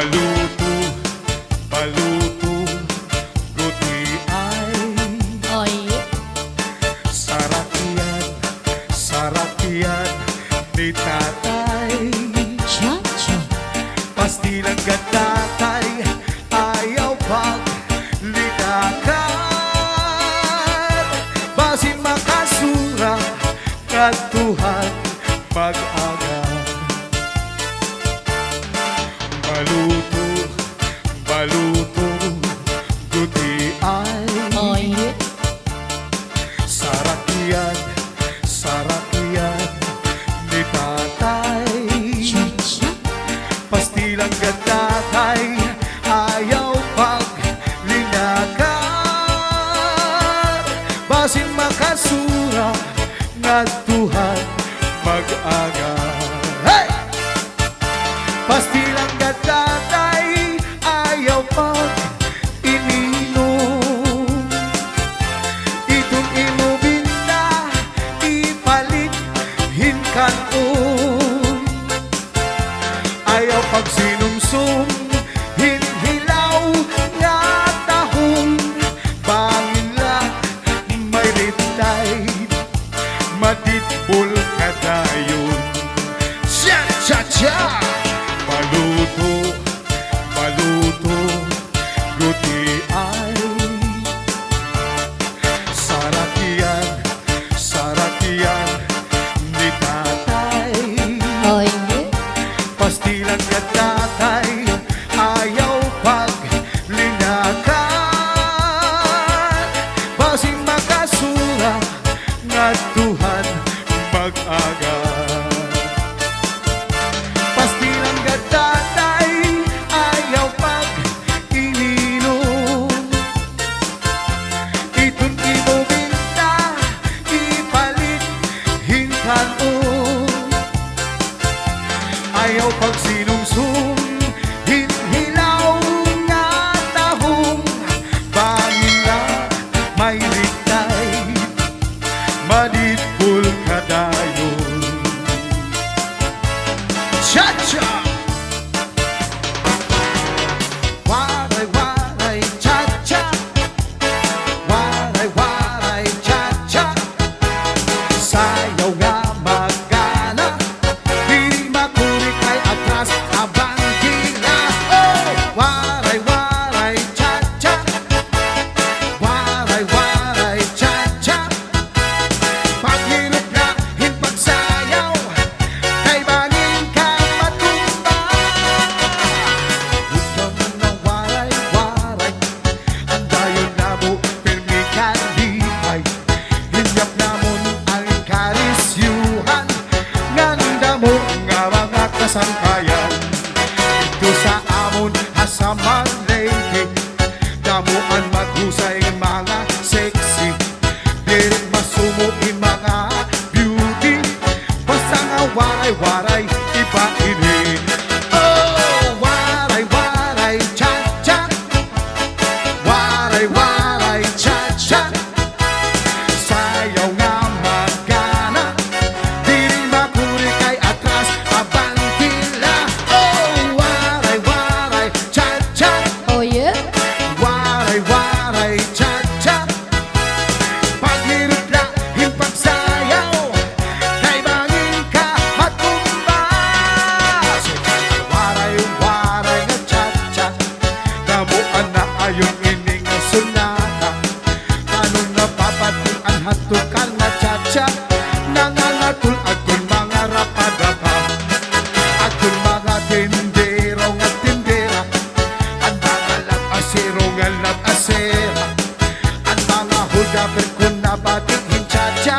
Baluto, baluto, guti ay Oy, sarakiyan ni tatay. cha-cha. Pastilang gatatay, ayaw pag linakan. Basin makasura, katuhan mag-aga. Baluto, baluto, guti ay Oy, sarakiyan ni tatay. cha-cha. Pastilang gatatay, ayaw pag linakan. Basin makasura, nagtuhan mag-aga. Hey! Pastilang gatatay, ayaw pag ininom. Itong imubinda, ipalit hinkanon. Ayaw pag sinumsum, hinhilaw nga tahong. Bangin lang, may riptide, maditbol ka dayon. Cha-cha-cha! Baluto, baluto, guti ay sarakiyan ni tatay. Oy, Pastilang gatatay, ayaw pag linakan. Basin makasura, ngatuhan mag-aga. Pastilang gatatay, ayaw pag ininom. Itong imubinta, ipalit hinkanon. Ayaw pag sinumsum, hinhilaw nga tahong. Bangin na may liktay, maditbul ka dayon. Cha-cha! Waray-waray, cha-cha. Waray-waray, cha-cha. Sayaw nga magana, di makurik ay atras, abangkila. Oh! Waray-waray, cha-cha. Waray-waray, cha-cha. Paghirap na hinpagsayaw, kay bangin ka matumba. Huwag ka man ng waray-waray, ang dayon na mo, pirmi ka lipay. Hinyap namon ang karisyuhan, nganda mo nga mga kasangkayan. Ito sa amon hasamang lady, damuan maghusay mga sexy. Dirit masumo mga beauty, basta nga waray-waray, iba ini. Oh, waray-waray, cha-cha. Waray-waray, cha-cha. Sayaw nga magana, di rin makurik ay atras, abangkila. Oh, waray-waray, cha-cha. oy, Waray-waray, cha-cha. Paghirap na hinpagsayaw, kay bangin ka matumba. Waray-waray nga cha-cha, damuan na ayon ining nga sunata. Tanong napapatian hatukan nga cha-cha, nangangatul agkon mga rapadapa. Agkon mga tindero nga tindera, ang mga lag-asero nga lag-asera. Ang mga hudaper kung nabating hincha-cha,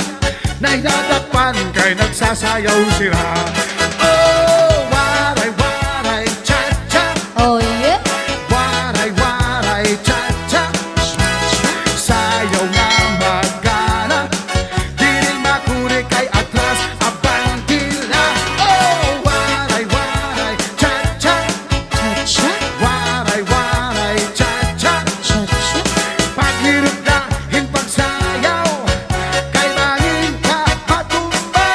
nahinadakpan kay nagsasayaw sila. Oh, waray-waray, cha-cha. oy, Waray-waray, cha-cha. Sayaw nga magana, di rin makurik ay atras, abangkila. Oh, waray-waray, cha-cha. cha-cha. Waray-waray, cha-cha. Cha-cha. Paghirap na hinpagsayaw, kay bangin ka matumba.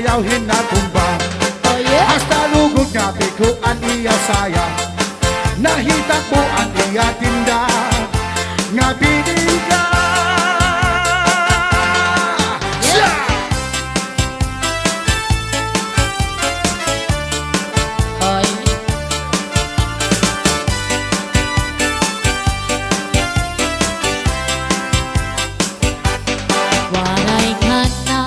sayaw hinatumba. Oh yeah. Hasta lugod nga biko an iya saya. Nahitabo ang iya tinda. Nga bining ka. Yeah. Oy. Waray ka na,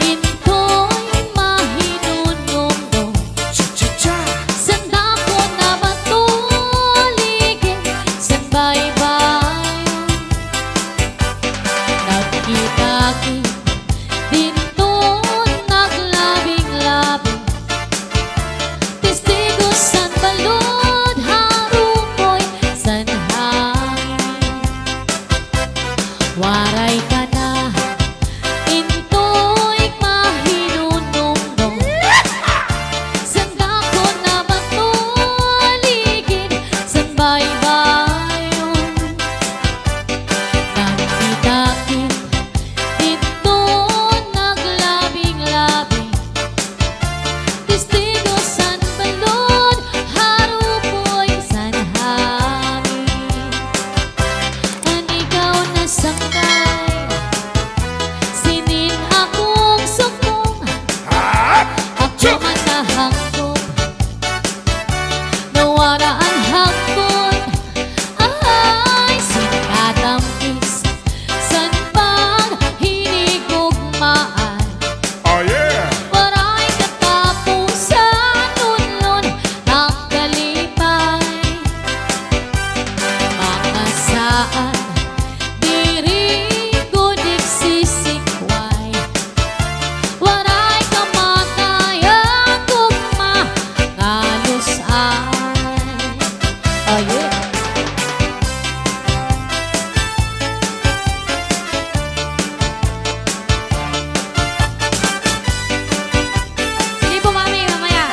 into'y mahinunong. Cha-cha-cha. Sanda ko na matuligin, san baybay. Nagkita-kit, dinto'n naglabing-labing. Testigo san balod, harupoy san hangin. Waray ka na, into'y mahinunong. Sanda ko na matuligin, san baybayon. Nagkita-kit, dinto'n naglabing-labing. Testigo san balod, harupoy san hangin. Ang ikaw na sangkay, sinin akong sukong. Ako man nahangkot, nawara ang hangkot. Ay, sinatampis, san paghinigugmaan. Oh yeah. Waray katapusan, lunlon nakalipay. Mga saan, diri ko nagsisikway. Waray kamatayan, gugma, ngalusay. Oh yeah. Sige po mami, mamaya.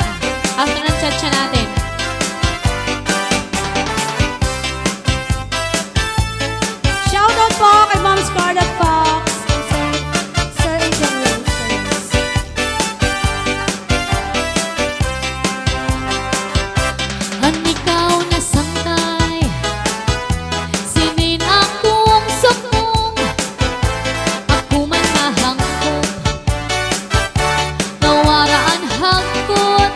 After ng chat natin. Shoutout po kay Ma'am Scarlett Fox and Sir Agent Rose. Ang ikaw na sangkay, sinin akong sukong. Ako man nahangkot, nawara ang hangkot.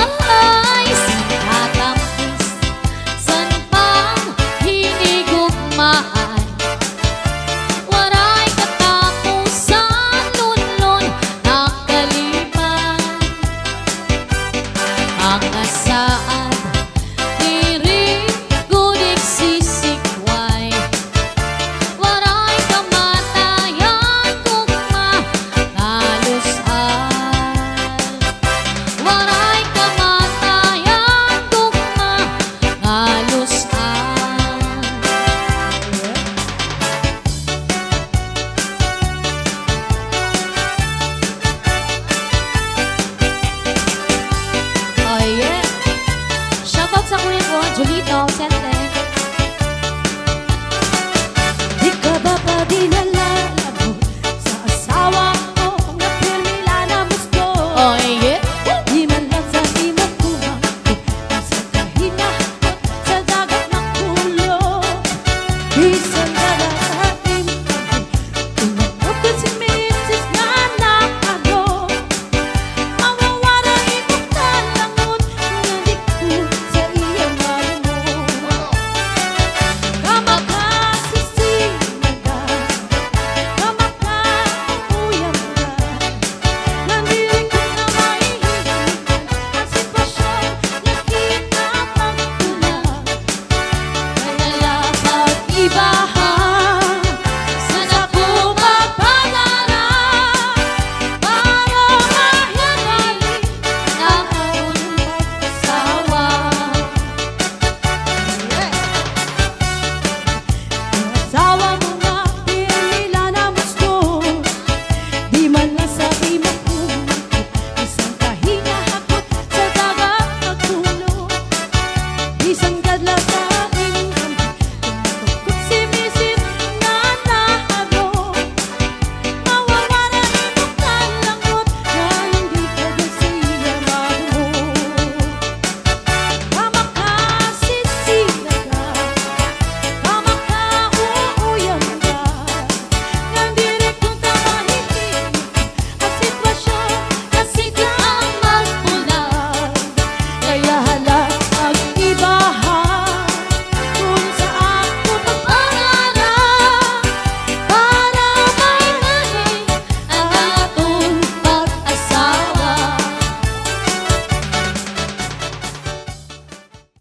Ay, sinatampis, san pang hinigugmaan. Waray katapusan, lunlon nakalipan. Mga sa